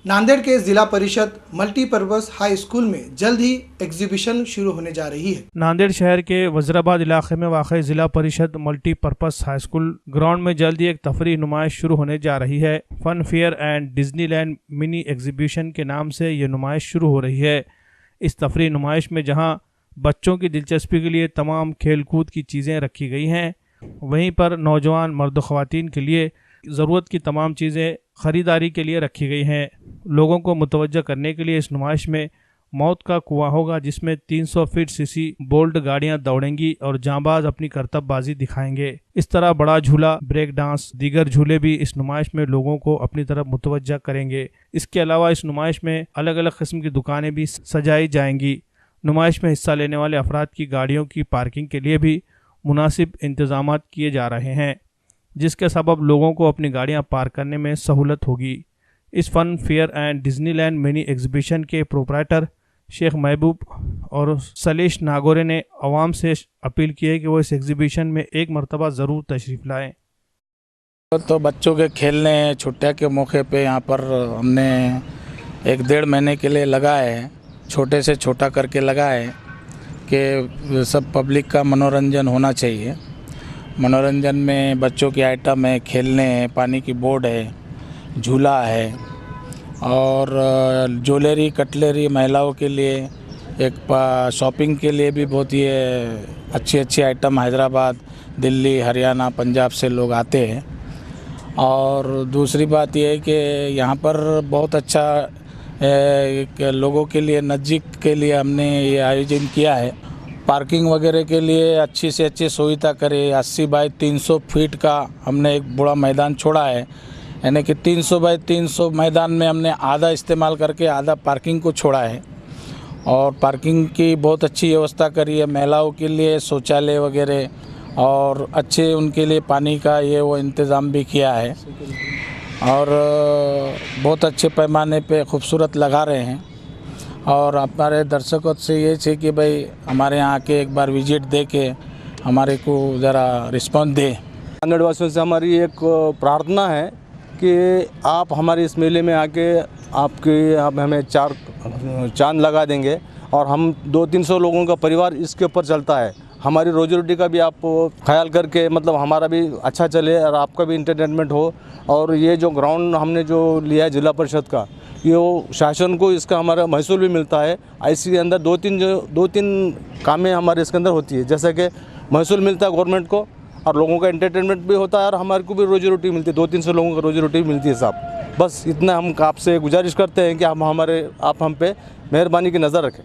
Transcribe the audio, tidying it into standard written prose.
नांदेड़ के जिला परिषद मल्टीपर्पज हाई स्कूल में जल्द ही एग्जीबिशन शुरू होने जा रही है। नांदेड़ शहर के वजराबाद इलाके में वाक़ जिला परिषद मल्टीपर्पज हाई स्कूल ग्राउंड में जल्द ही एक तफरी नुमाइश शुरू होने जा रही है। Fun fair and Disneyland mini exhibition के नाम से ये नुमाइश शुरू हो रही है। इस तफरी नुमाइश में जहां बच्चों की दिलचस्पी के लिए तमाम खेलकूद की चीज़ें रखी गई हैं, वहीं पर नौजवान मर्द ख़वातीन के लिए ज़रूरत की तमाम चीज़ें ख़रीदारी के लिए रखी गई हैं। लोगों को मुतवज्जह करने के लिए इस नुमाइश में मौत का कुआं होगा, जिसमें 300 फीट सीसी बोल्ट गाड़ियां दौड़ेंगी और जांबाज अपनी करतबबाजी दिखाएंगे। इस तरह बड़ा झूला, ब्रेक डांस, दीगर झूले भी इस नुमाइश में लोगों को अपनी तरफ मुतवज्जह करेंगे। इसके अलावा इस नुमाइश में अलग अलग किस्म की दुकानें भी सजाई जाएंगी। नुमाइश में हिस्सा लेने वाले अफराद की गाड़ियों की पार्किंग के लिए भी मुनासिब इंतजामात किए जा रहे हैं, जिसके सबब लोगों को अपनी गाड़ियां पार्क करने में सहूलत होगी। इस fun fair and Disneyland mini exhibition के प्रोप्राइटर शेख महबूब और सलेश नागोरे ने अवाम से अपील की है कि वो इस एग्जीबिशन में एक मरतबा ज़रूर तशरीफ़ लाएँ। तो बच्चों के खेलने छुट्टियों के मौके पे यहाँ पर हमने 1-1.5 महीने के लिए लगाए है, छोटे से छोटा करके लगाए कि सब पब्लिक का मनोरंजन होना चाहिए। मनोरंजन में बच्चों के आइटम है, खेलने हैं, पानी की बोर्ड है, झूला है और ज्वेलरी कटलरी महिलाओं के लिए एक शॉपिंग के लिए भी बहुत ही अच्छी आइटम हैदराबाद, दिल्ली, हरियाणा, पंजाब से लोग आते हैं। और दूसरी बात यह है कि यहाँ पर बहुत अच्छा लोगों के लिए नज़दीक के लिए हमने ये आयोजन किया है। पार्किंग वगैरह के लिए अच्छी से अच्छी सुविधा करे। 80 बाई 300 फीट का हमने एक बड़ा मैदान छोड़ा है, यानी कि 300 बाई 300 मैदान में हमने आधा इस्तेमाल करके आधा पार्किंग को छोड़ा है। और पार्किंग की बहुत अच्छी व्यवस्था करी है। महिलाओं के लिए शौचालय वगैरह और अच्छे उनके लिए पानी का वो इंतज़ाम भी किया है और बहुत अच्छे पैमाने पे खूबसूरत लगा रहे हैं। और हमारे दर्शकों से ये है कि भाई हमारे यहाँ के एक बार विजिट दे के हमारे को ज़रा रिस्पॉन्स दे। नांदेड़ वासियों से हमारी एक प्रार्थना है कि आप हमारे इस मेले में आके आप हमें 4 चांद लगा देंगे और हम 200-300 लोगों का परिवार इसके ऊपर चलता है। हमारी रोजी रोटी का भी आप ख्याल करके मतलब हमारा भी अच्छा चले और आपका भी इंटरटेनमेंट हो। और ये जो ग्राउंड हमने जो लिया है जिला परिषद का, ये शासन को इसका हमारा महसूल भी मिलता है। इसके अंदर 2-3 कामें हमारे इसके अंदर होती है, जैसे कि महसूल मिलता है गवर्नमेंट को और लोगों का एंटरटेनमेंट भी होता है और हमारे को भी रोजी रोटी मिलती है। 200-300 लोगों को रोजी रोटी भी मिलती है साहब। बस इतना हम आपसे गुजारिश करते हैं कि आप हम पे मेहरबानी की नज़र रखें।